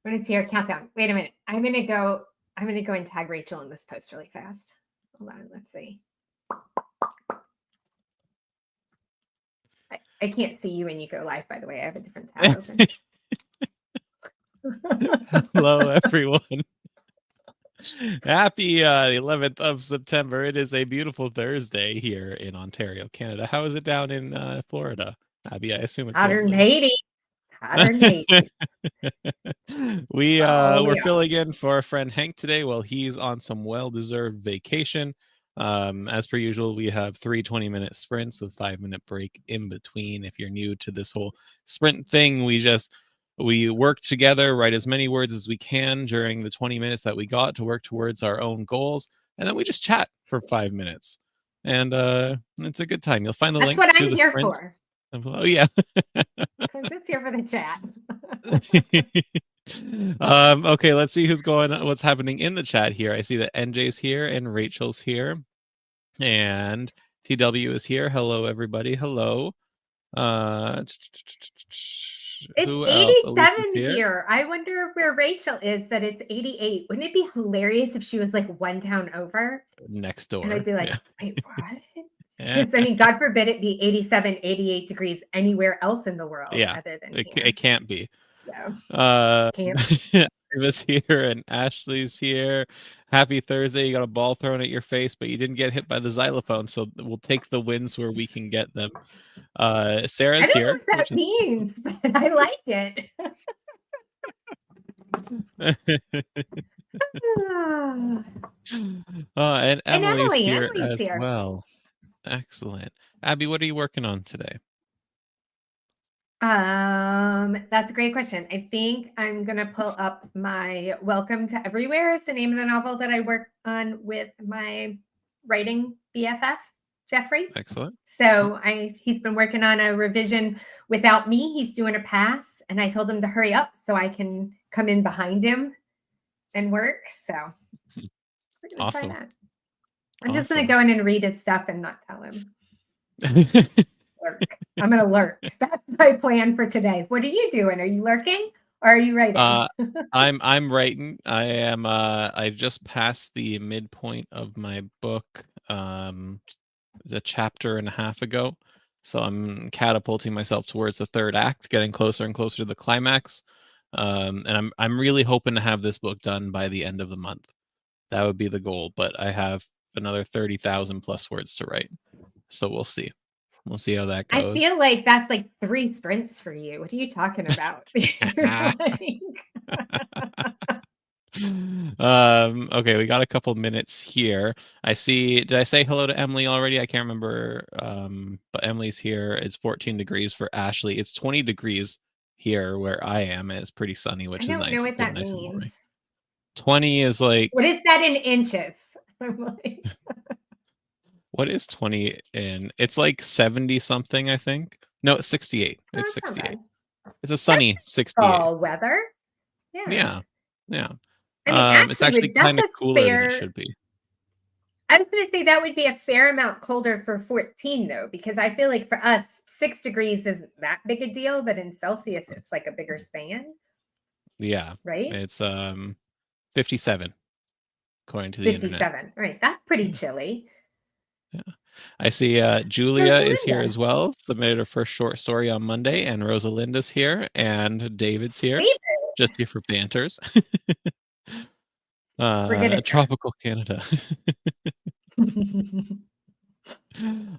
When it's here, countdown. Wait a minute. I'm gonna go and tag Rachel in this post really fast. Hold on, let's see. I can't see you when you go live, by the way. I have a different tab open. Hello, everyone. Happy 11th of September. It is a beautiful Thursday here in Ontario, Canada. How is it down in Florida? Abby, I assume it's lovely. 180. 180. We're filling in for our friend Hank today while he's on some well-deserved vacation. As per usual, we have 3 20-minute sprints with 5-minute break in between. If you're new to this whole sprint thing, we work together, write as many words as we can during the 20 minutes that we got to work towards our own goals, and then we just chat for 5 minutes. And it's a good time. You'll find the That's links what to I'm the here sprints. for. Oh, yeah. I'm just here for the chat. Okay, let's see what's happening in the chat here. I see that NJ's here and Rachel's here. And TW is here. Hello, everybody. Hello. It's 87 here. I wonder where Rachel is that it's 88. Wouldn't it be hilarious if she was like one town over? Next door. And I'd be like, wait, what? Because I mean, God forbid it be 87, 88 degrees anywhere else in the world other than here. It can't be. Yeah. Can't. Eva's here and Ashley's here. Happy Thursday. You got a ball thrown at your face, but you didn't get hit by the xylophone, so we'll take the wins where we can get them. Sarah's here. I don't know what that means, but I like it. And Emily's here Emily's as well. Excellent. Abby, what are you working on today? That's a great question. I think I'm gonna pull up my Welcome to Everywhere is the name of the novel that I work on with my writing BFF, Jeffrey. Excellent. So he's been working on a revision without me. He's doing a pass, and I told him to hurry up so I can come in behind him and work. So we're gonna try that. I'm just gonna go in and read his stuff and not tell him. Lurk. I'm gonna lurk. That's my plan for today. What are you doing? Are you lurking or are you writing? I'm writing. I am I just passed the midpoint of my book a chapter and a half ago. So I'm catapulting myself towards the third act, getting closer and closer to the climax. And I'm really hoping to have this book done by the end of the month. That would be the goal, but I have another 30,000 plus words to write. So we'll see. We'll see how that goes. I feel like that's like 3 sprints for you. What are you talking about? Okay, we got a couple minutes here. Did I say hello to Emily already? I can't remember. But Emily's here. It's 14 degrees for Ashley. It's 20 degrees here where I am. It's pretty sunny, which is nice. I don't know what that means. 20 is like... What is that in inches? What is 20 in? It's like 70 something, I think. No, it's 68. It's 68. It's a sunny 68. Fall weather. Yeah. I mean, it's actually kind of cooler than it should be. I was going to say that would be a fair amount colder for 14, though, because I feel like for us, 6 degrees isn't that big a deal, but in Celsius, it's like a bigger span. Yeah. Right? It's 57, according to the internet. 57. Right. That's pretty chilly. Yeah. I see Julia is here as well. Submitted her first short story on Monday, and Rosalinda's here, and David's here. Just here for banters. Tropical Canada.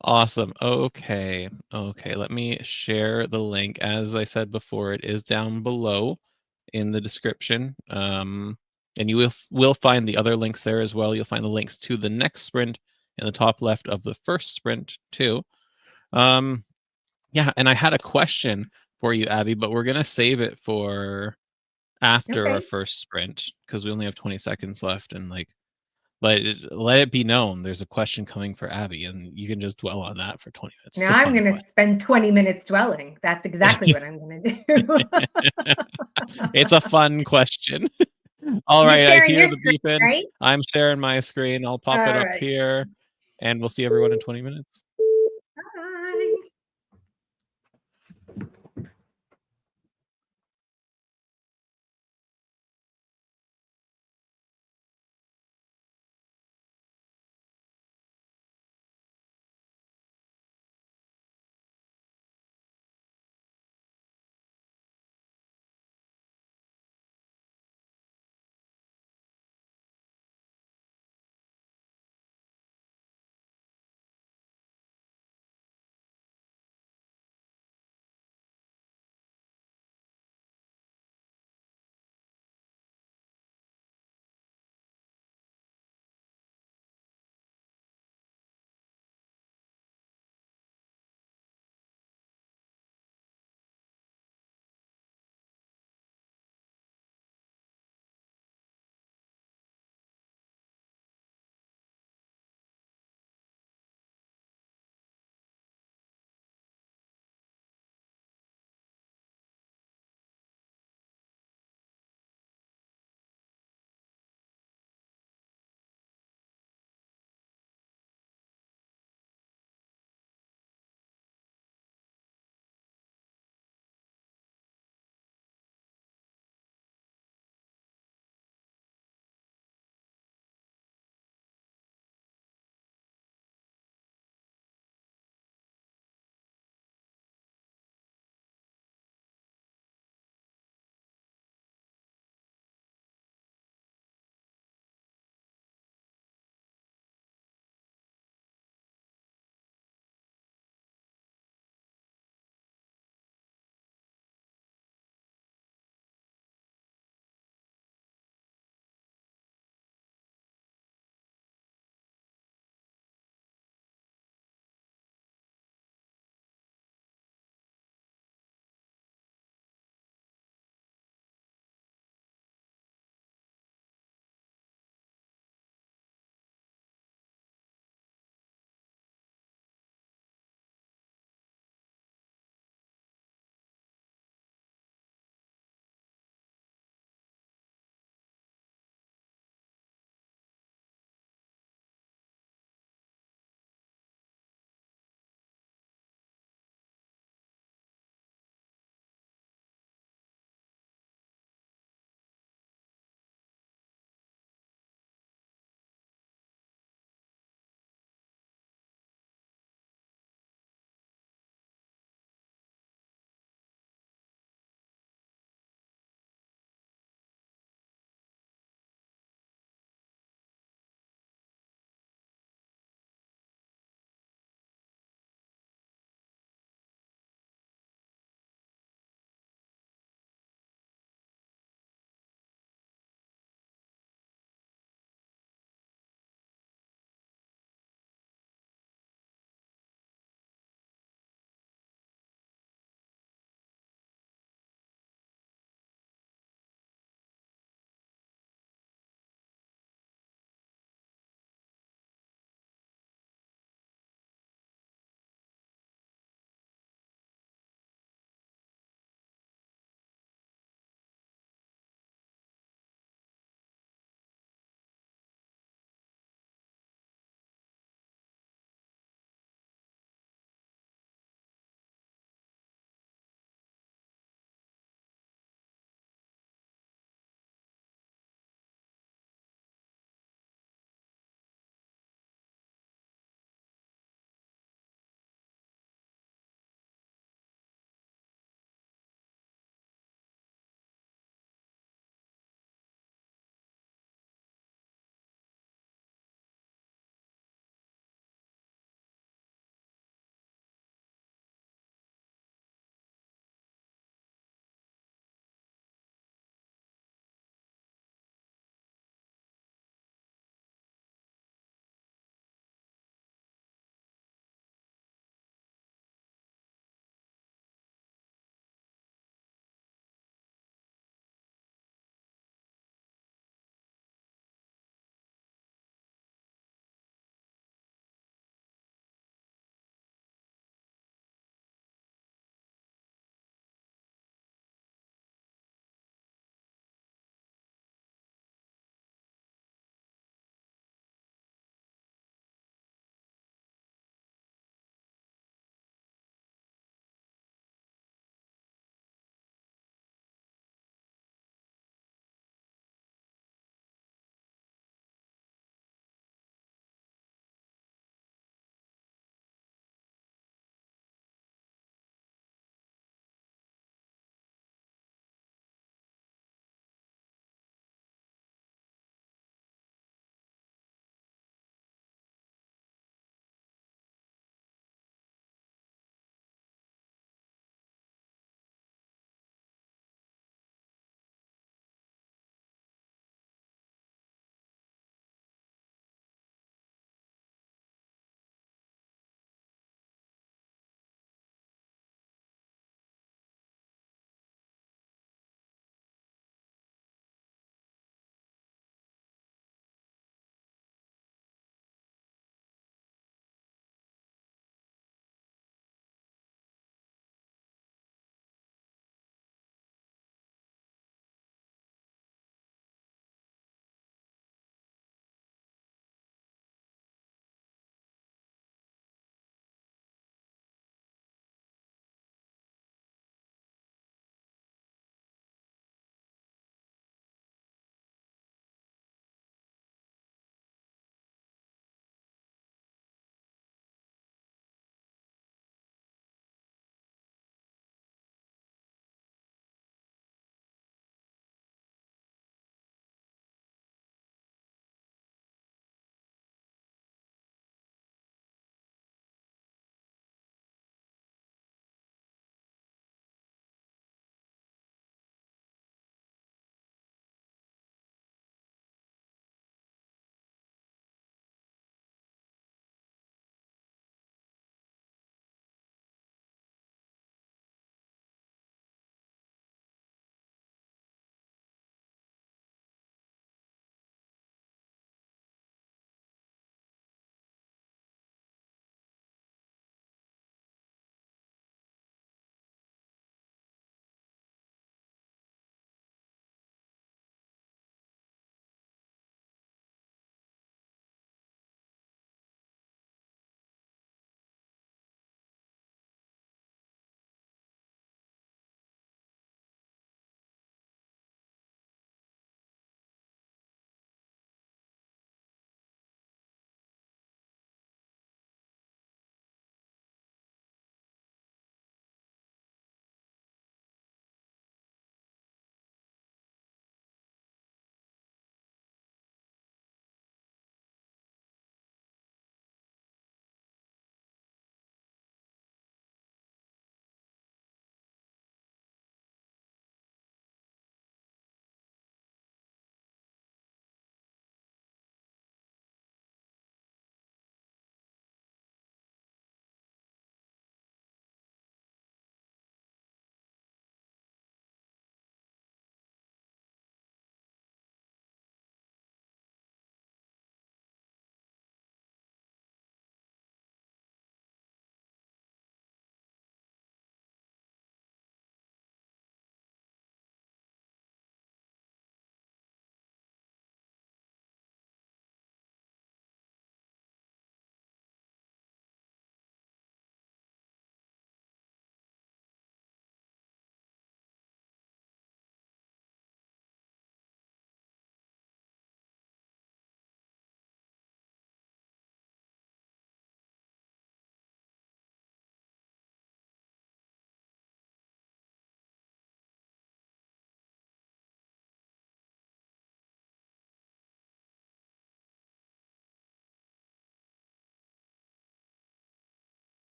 Awesome. Okay. Let me share the link. As I said before, it is down below in the description. And you will find the other links there as well. You'll find the links to the next sprint in the top left of the first sprint too. Yeah, and I had a question for you, Abby, but we're gonna save it for after our first sprint because we only have 20 seconds left, and like let it be known there's a question coming for Abby, and you can just dwell on that for 20 minutes. Now I'm going to spend 20 minutes dwelling. That's exactly what I'm going to do. It's a fun question. All right, I hear the beeping. Right? I'm sharing my screen. I'll pop it up here, and we'll see everyone in 20 minutes.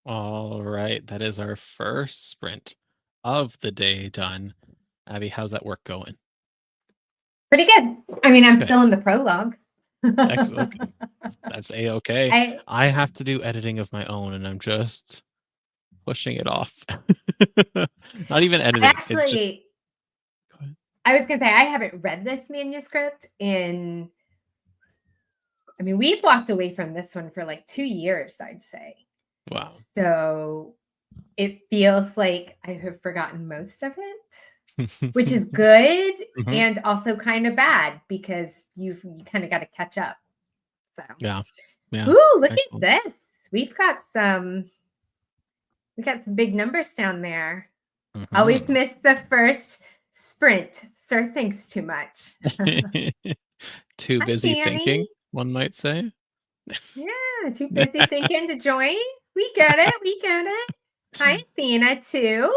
All right, that is our first sprint of the day done. Abby, how's that work going? Pretty good. I mean, I'm Good. still in the prologue. Excellent. Okay. That's a-okay. I I have to do editing of my own, and I'm just pushing it off. Not even I editing. It's just actually go ahead. I was gonna say I haven't read this manuscript in I mean, we've walked away from this one for like 2 years, I'd say. Wow. So it feels like I have forgotten most of it, which is good Mhm. and also kind of bad because you kind of got to catch up. So, Yeah. Yeah. ooh, look at Excellent. this. We got some big numbers down there. Always Mhm. miss the first sprint. Sir thinks too much. Too Hi, busy Danny. thinking, one might say. Yeah, too busy thinking to join. We get it. We get it. Hi, Athena, too.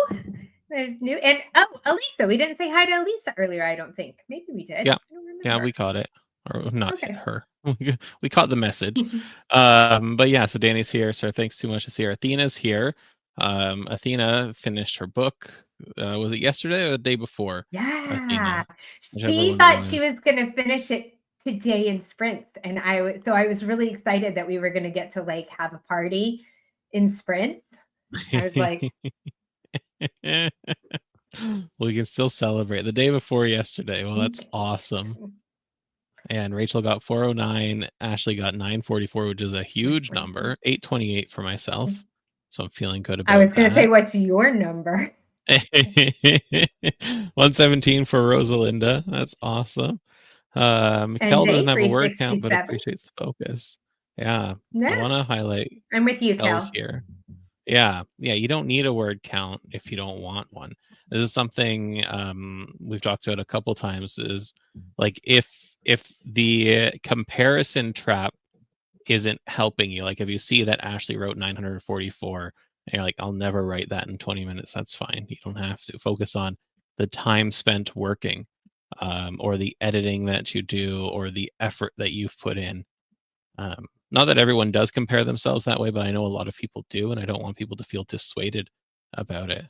There's new and oh, Elisa. We didn't say hi to Elisa earlier, I don't think. Maybe we did. Yeah. I don't Yeah, remember. we caught it. Or not Okay. her. We caught the message. But yeah, so Danny's here. So thanks too much to see her. Athena's here. Athena finished her book. Was it yesterday or the day before? Yeah. Athena, whichever She one it thought she was. was gonna finish it today in sprints. And I was really excited that we were gonna get to like have a party in sprints. I was like, We can still celebrate the day before yesterday. Well, that's awesome. And Rachel got 409. Ashley got 944, which is a huge number. 828 for myself. So I'm feeling good I about was gonna say, that. what's your number? 117 for Rosalinda. That's awesome. Kel doesn't NJ have a word count, but 367. appreciates the focus. Yeah. I Yeah, want to highlight I'm with you, Kel's Kel. here. Yeah, yeah, you don't need a word count if you don't want one. This is something we've talked about a couple times is like if the comparison trap isn't helping you, like if you see that Ashley wrote 944 and you're like, I'll never write that in 20 minutes, that's fine. You don't have to focus on the time spent working, or the editing that you do or the effort that you've put in. Not that everyone does compare themselves that way, but I know a lot of people do, and I don't want people to feel dissuaded about it.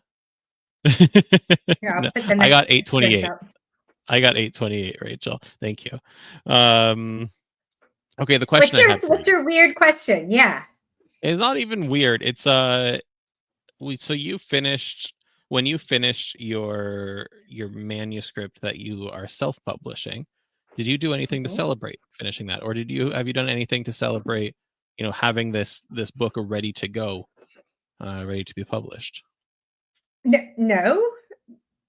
Here, I'll No, put the I got next sprint 828. up. I got 828, Rachel. Thank you. Okay, the question I had for What's you your weird question? Yeah. is not even weird. It's so you finished when you finished your manuscript that you are self-publishing, did you do anything to Mhm. celebrate finishing that, or have you done anything to celebrate, having this book ready to go, ready to be published? No,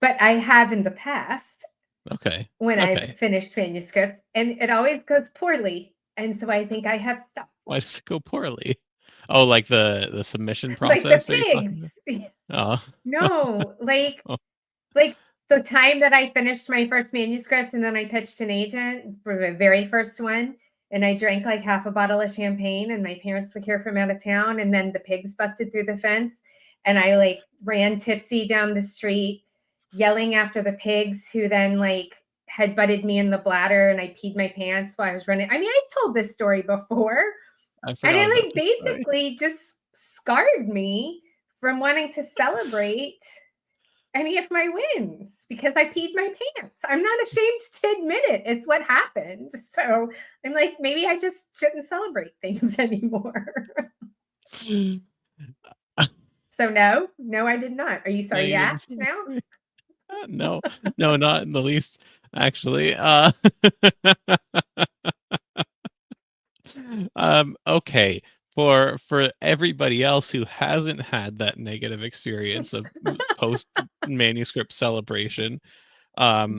but I have in the past Okay. when I've Okay. finished manuscripts, and it always goes poorly. And so I think I have stopped. Why does it go poorly? Oh, like the submission Like the process, are you talking pigs. about? Oh. No, Oh, like the time that I finished my first manuscript and then I pitched an agent for the very first one. And I drank like half a bottle of champagne, and my parents were here from out of town. And then the pigs busted through the fence, and I like ran tipsy down the street, yelling after the pigs, who then like had butted me in the bladder, and I peed my pants while I was running. I mean, I've told this story before, I and forgot it about like this story. basically just scarred me from wanting to celebrate any of my wins because I peed my pants. I'm not ashamed to admit it. It's what happened. So I'm like, maybe I just shouldn't celebrate things anymore. So no, I did not. Are you sorry you Negative asked now? story. No, no, not in the least, actually. Okay. For everybody else who hasn't had that negative experience of post manuscript celebration,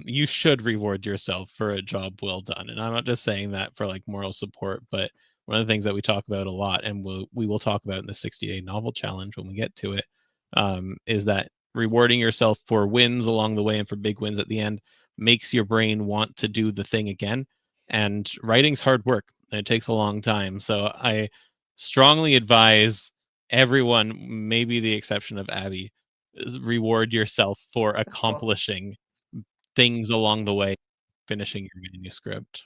you should reward yourself for a job well done. And I'm not just saying that for like moral support, but one of the things that we talk about a lot, and we will talk about in the 60-day novel challenge when we get to it, is that rewarding yourself for wins along the way and for big wins at the end makes your brain want to do the thing again. And writing's hard work, and it takes a long time. So I strongly advise everyone, maybe the exception of Abby, reward yourself for That's cool. accomplishing things along the way, finishing your manuscript.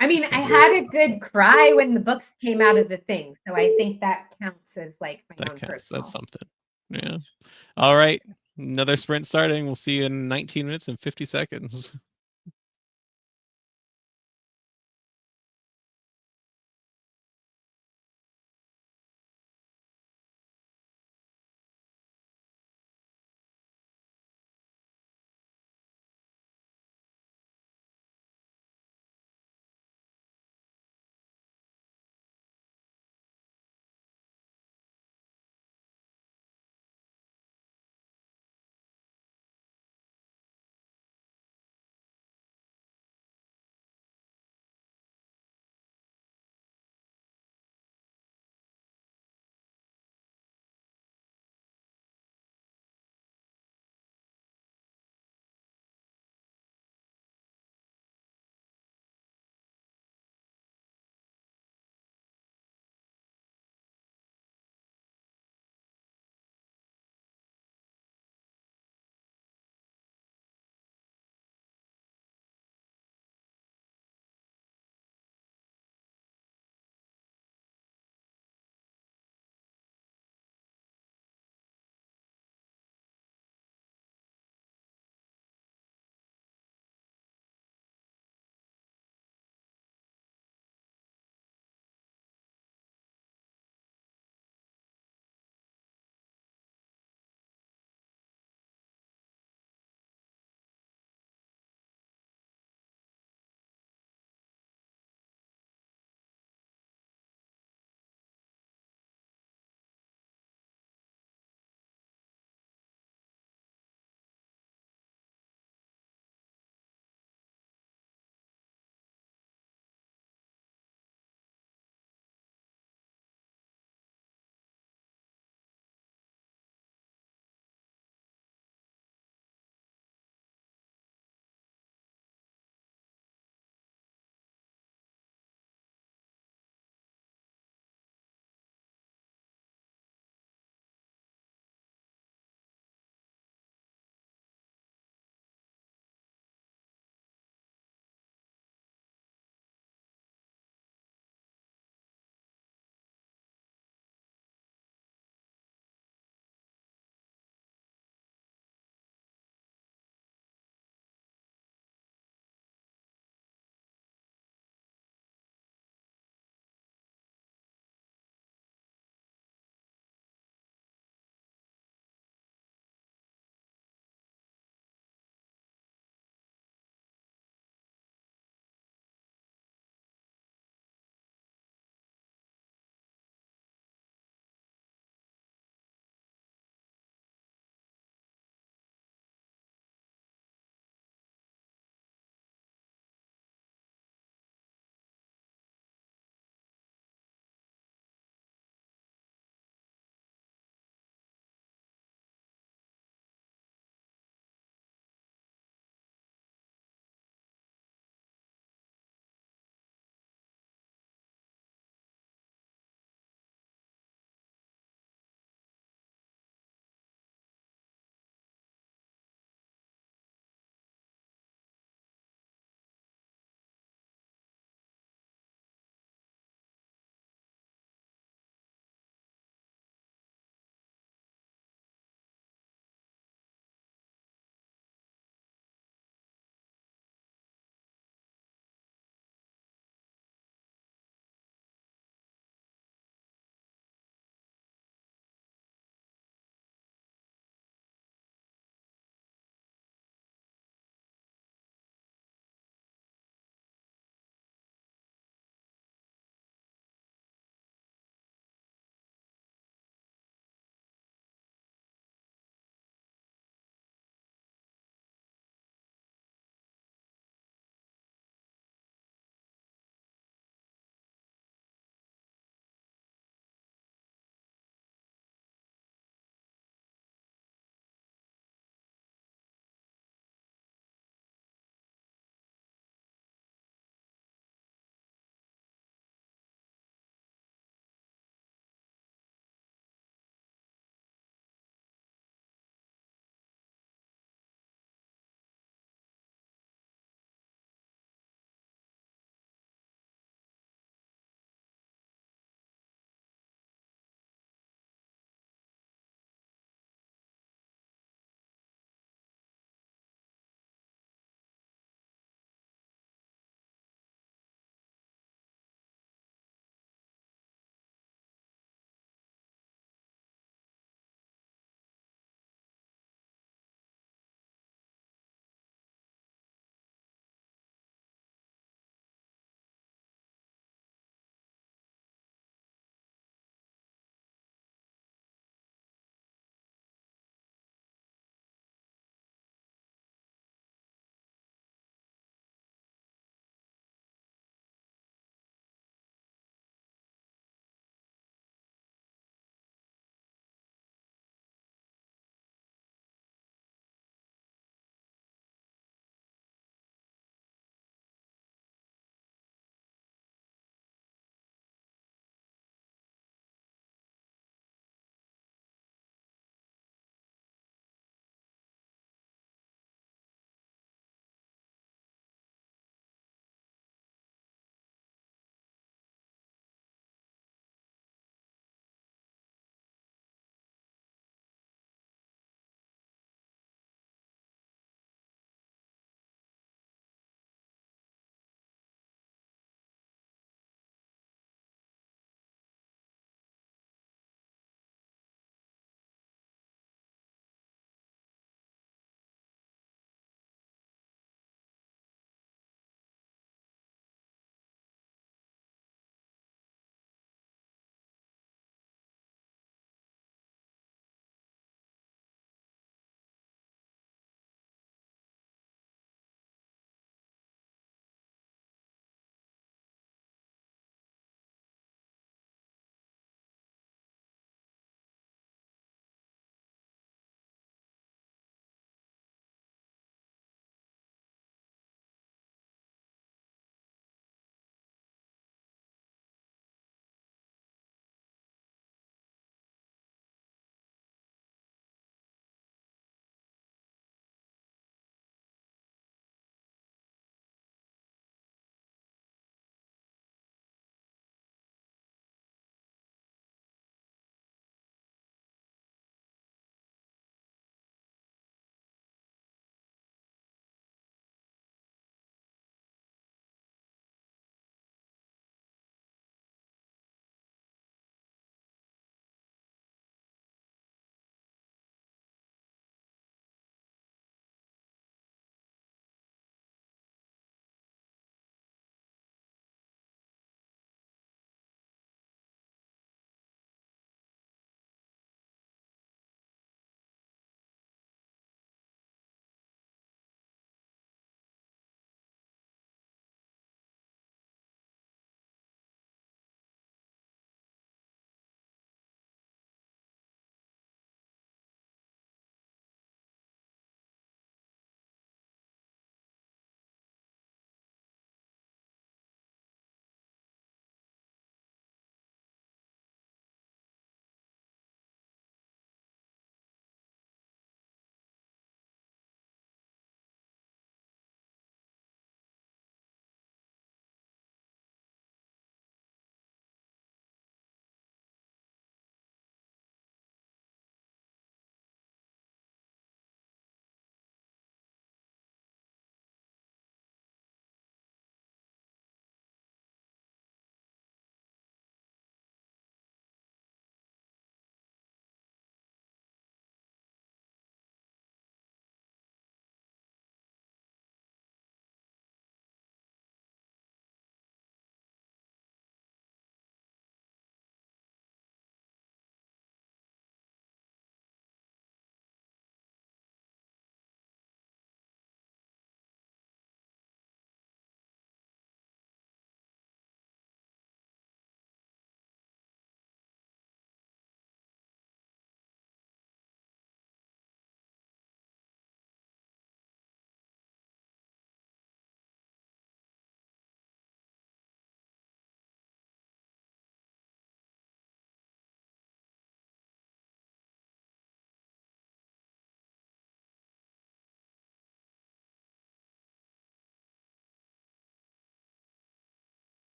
I mean, I had a good cry when the books came out of the thing, so I think that counts as like my That own counts. That's personal. something. Yeah. All right. Another sprint starting. We'll see you in 19 minutes and 50 seconds.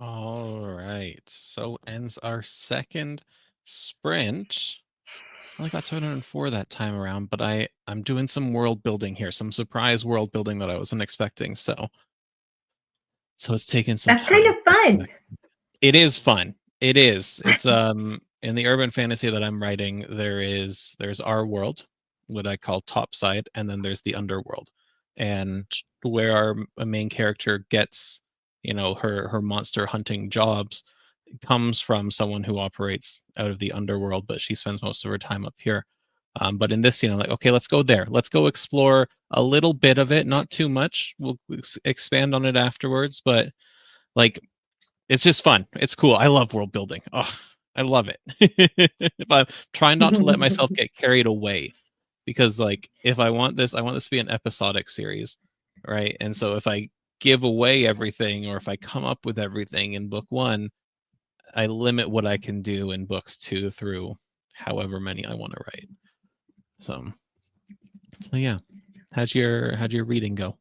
All right. So ends our second sprint. I only got 704 that time around, but I'm doing some world building here, some surprise world building that I wasn't expecting. So it's taking some That's kind time. of fun. It is fun. It is. It's in the urban fantasy that I'm writing, there's our world, what I call topside, and then there's the underworld. And where our main character gets, her monster hunting jobs comes from someone who operates out of the underworld, but she spends most of her time up here. But in this scene, I'm like, okay, let's go there. Let's go explore a little bit of it, not too much. We'll expand on it afterwards, but like it's just fun. It's cool. I love world building. Oh, I love it. But I'm trying not to let myself get carried away because like if I want this to be an episodic series, right? And so if I give away everything or if I come up with everything in book 1, I limit what I can do in books 2 through however many I want to write. So yeah. How'd your reading go?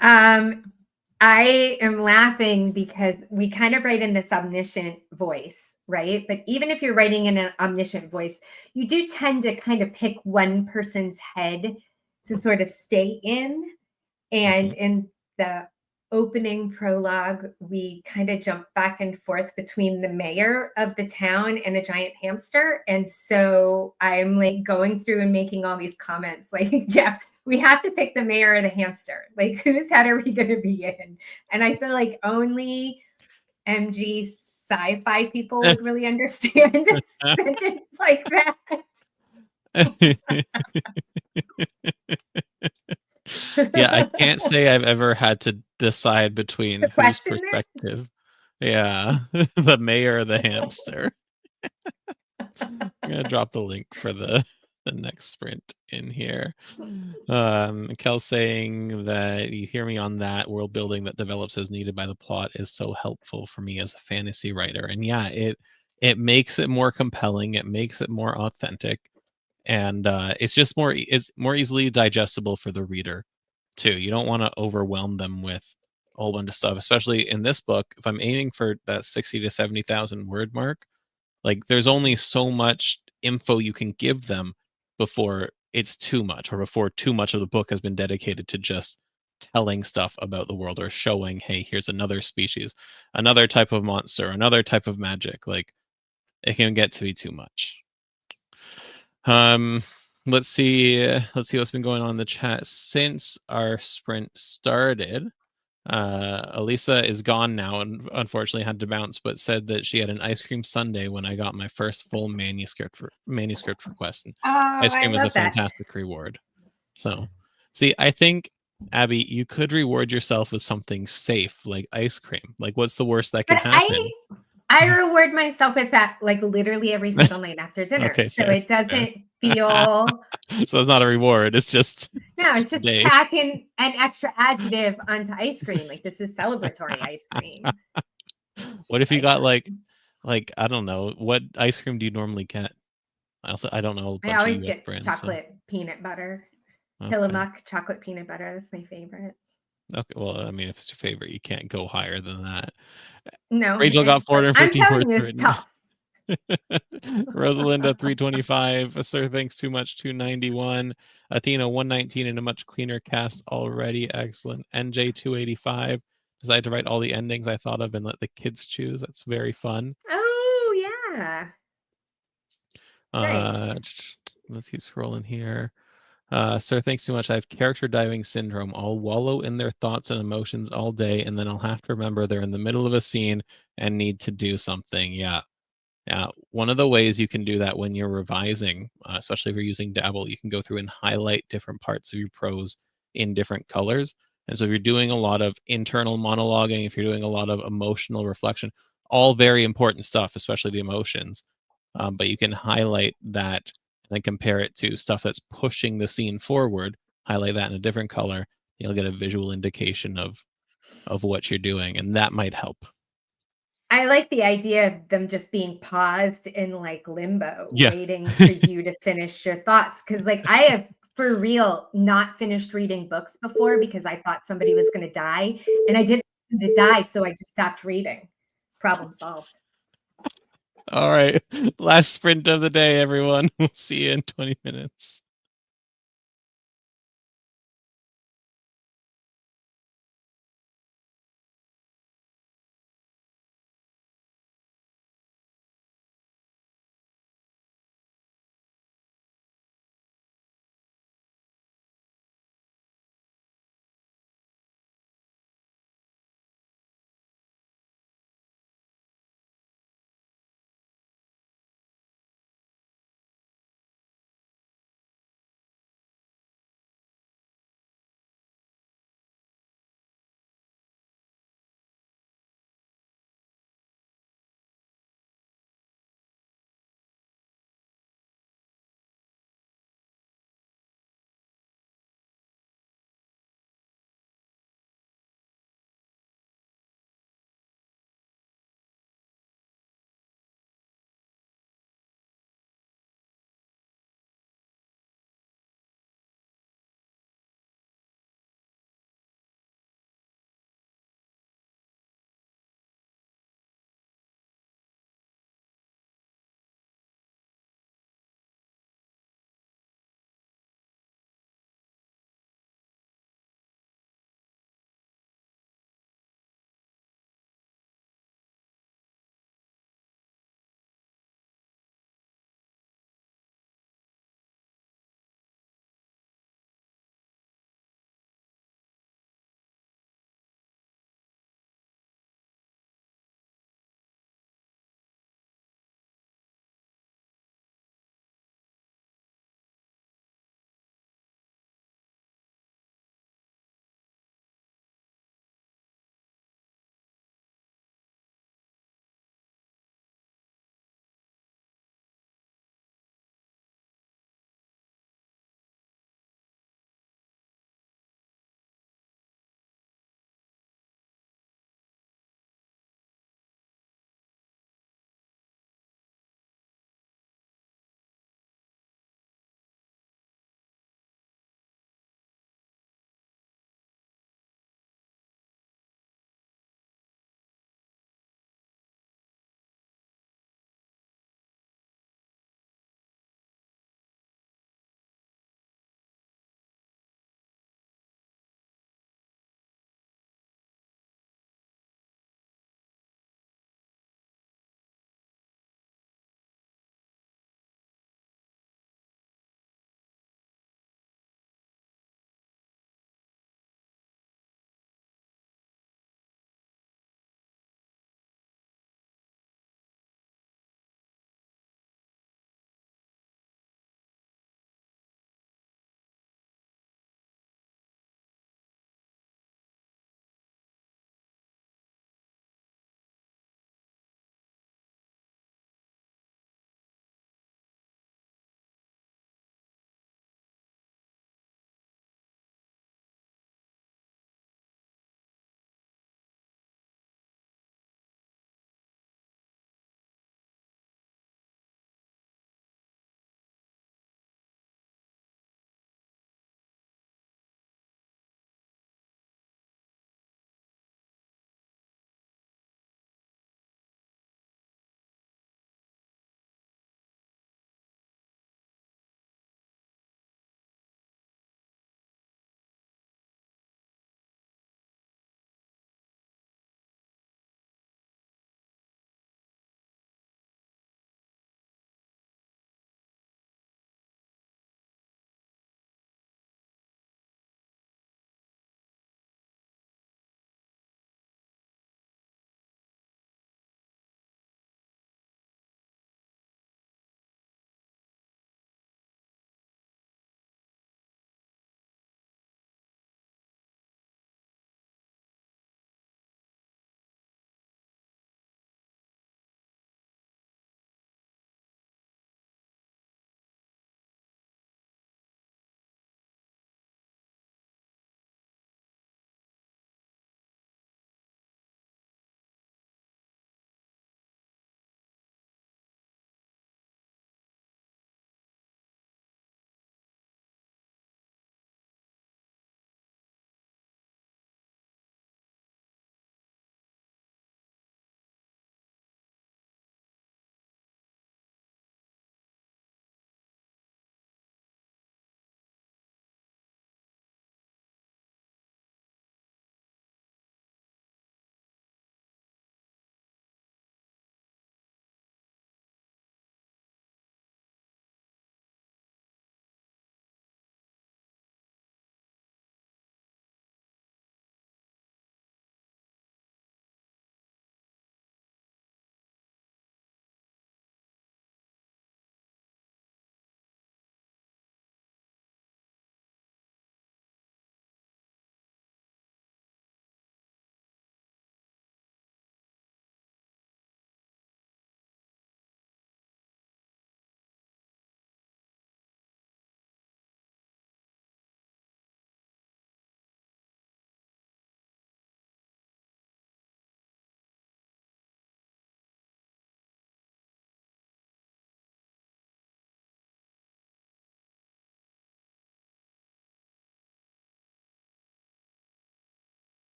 I am laughing because we kind of write in this omniscient voice, right? But even if you're writing in an omniscient voice, you do tend to kind of pick one person's head to sort of stay in. And in the opening prologue, we kind of jump back and forth between the mayor of the town and a giant hamster. And so I'm like going through and making all these comments like, Jeff, we have to pick the mayor or the hamster. Like, whose head are we going to be in? And I feel like only MG sci-fi people would really understand a sentence like that. Yeah, I can't say I've ever had to decide between whose perspective. Yeah, the mayor or the hamster. I'm gonna drop the link for the next sprint in here. Kel's saying that you hear me on that world building that develops as needed by the plot is so helpful for me as a fantasy writer. And yeah, it makes it more compelling, it makes it more authentic, and it's more easily digestible for the reader too. You don't want to overwhelm them with a whole bunch of stuff, especially in this book. If I'm aiming for that 60 to 70,000 word mark, like there's only so much info you can give them before it's too much, or before too much of the book has been dedicated to just telling stuff about the world or showing, hey, here's another species, another type of monster, another type of magic. Like it can get to be too much. Let's see what's been going on in the chat since our sprint started. Elisa is gone now and unfortunately had to bounce, but said that she had an ice cream sundae when I got my first full manuscript request. And ice cream is a fantastic reward. So, see, I think, Abby, you could reward yourself with something safe like ice cream. Like, what's the worst that can happen? I reward myself with that like literally every single night after dinner. Okay, so it doesn't feel so it's not a reward, it's just it's just tacking an extra adjective onto ice cream. Like this is celebratory ice cream. What if you got like I don't know, what ice cream do you normally get? I don't know. I always get brands, chocolate peanut butter. Tillamook chocolate peanut butter. That's my favorite. Okay, well, I mean, if it's your favorite, you can't go higher than that. No, Rachel got 450 words written. Tough. Rosalinda 325. Sir, thanks too much. 291. Athena 119 in a much cleaner cast already. Excellent. NJ 285. Decided to write all the endings I thought of and let the kids choose. That's very fun. Oh yeah. Nice. Let's keep scrolling here. Sir, thanks too much. I have character diving syndrome. I'll wallow in their thoughts and emotions all day, and then I'll have to remember they're in the middle of a scene and need to do something. Yeah. One of the ways you can do that when you're revising, especially if you're using Dabble, you can go through and highlight different parts of your prose in different colors. And so if you're doing a lot of internal monologuing, if you're doing a lot of emotional reflection, all very important stuff, especially the emotions, but you can highlight that and then compare it to stuff that's pushing the scene forward, highlight that in a different color, you'll get a visual indication of what you're doing, and that might help. I like the idea of them just being paused in like limbo, waiting for you to finish your thoughts. Because like I have for real not finished reading books before because I thought somebody was going to die, and I didn't to die, so I just stopped reading. Problem solved. All right. Last sprint of the day, everyone. We'll see you in 20 minutes.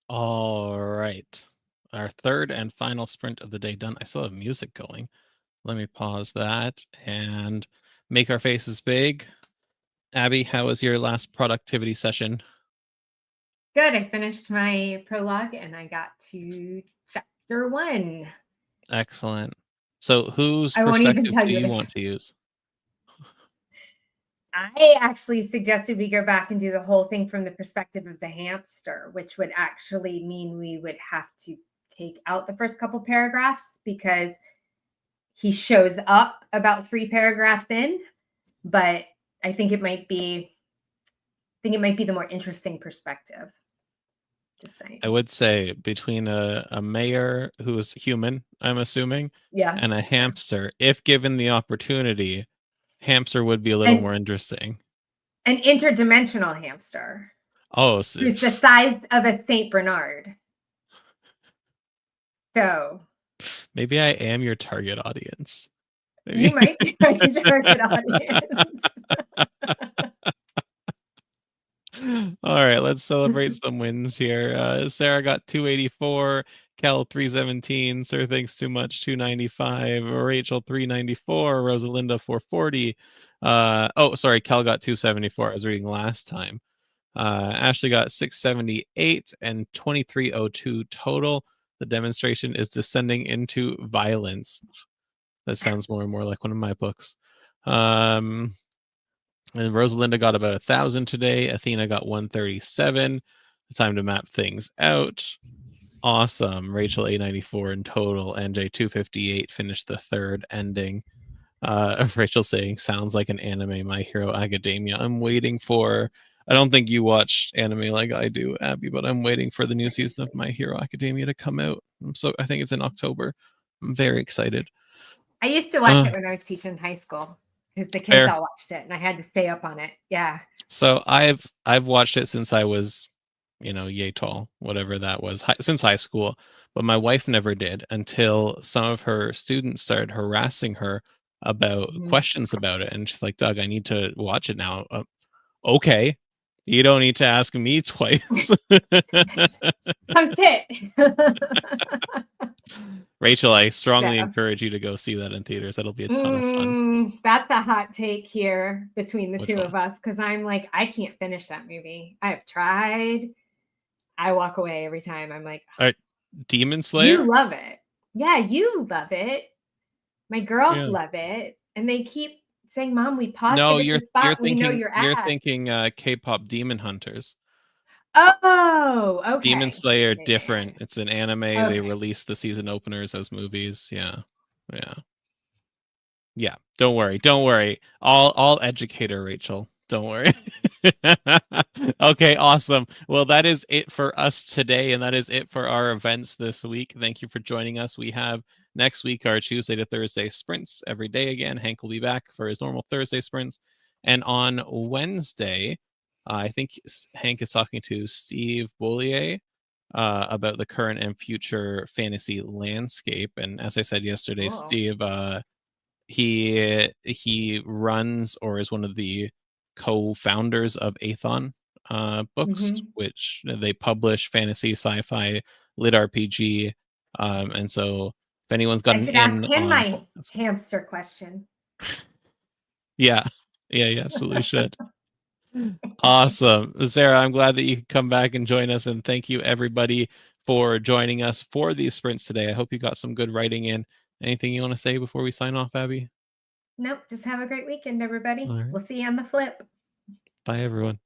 All right. Our third and final sprint of the day done. I still have music going. Let me pause that and make our faces big. Abby, how was your last productivity session? Good. I finished my prologue and I got to chapter 1. Excellent. So whose I won't even perspective tell do you what you it's. want to use? I actually suggested we go back and do the whole thing from the perspective of the hamster, which would actually mean we would have to take out the first couple paragraphs because he shows up about 3 paragraphs in, but I think it might be the more interesting perspective. Just saying. I would say between a mayor who is human, I'm assuming, Yes. and a hamster, if given the opportunity, hamster would be a little more interesting. An interdimensional hamster. Oh, so who's the size of a Saint Bernard. So maybe I am your target audience. Maybe. You might be my target audience. All right, let's celebrate some wins here. Sarah got 284, Kel 317, Sir Thanks Too Much 295, Rachel 394, Rosalinda 440. Oh, sorry, Kel got 274. I was reading last time. Ashley got 678 and 2302 total. The demonstration is descending into violence. That sounds more and more like one of my books. And Rosalinda got about 1,000 today. Athena got 137. Time to map things out. Awesome. Rachel 894 in total. NJ 258 finished the third ending. Rachel saying sounds like an anime, My Hero Academia. I'm waiting for. I don't think you watch anime like I do, Abby, but I'm waiting for the new season of My Hero Academia to come out. I think it's in October. I'm very excited. I used to watch it when I was teaching in high school because the kids all watched it and I had to stay up on it. Yeah. So I've watched it since I was, yay tall, whatever that was, since high school. But my wife never did until some of her students started harassing her about questions about it. And she's like, Doug, I need to watch it now. Okay. You don't need to ask me twice. Come sit. Rachel, I strongly encourage you to go see that in theaters. That'll be a ton of fun. That's a hot take here between the Which two one? of us because I'm like, I can't finish that movie. I have tried. I walk away every time. I'm like, All right, Demon Slayer? You love it. Yeah, you love it. My girls love it. And they keep saying, Mom, we paused it at the spot we know you're at. You're thinking K-pop Demon Hunters. Oh, okay. Demon Slayer, different. It's an anime. Okay. They release the season openers as movies. Yeah. Don't worry. I'll educate her, Rachel. Don't worry. Okay, awesome. Well, that is it for us today, and that is it for our events this week. Thank you for joining us. We have next week our Tuesday to Thursday sprints every day again. Hank will be back for his normal Thursday sprints. And on Wednesday, I think Hank is talking to Steve Bollier about the current and future fantasy landscape. And as I said yesterday, Steve, he runs or is one of the co-founders of Athon books, which they publish fantasy, sci-fi, lit RPG. And so if anyone's got I an should in ask him on my hamster question. Yeah, you absolutely should. Awesome. Sarah, I'm glad that you could come back and join us, and thank you everybody for joining us for these sprints today. I hope you got some good writing in. Anything you want to say before we sign off, Abby? Nope. Just have a great weekend, everybody. Right. We'll see you on the flip. Bye, everyone.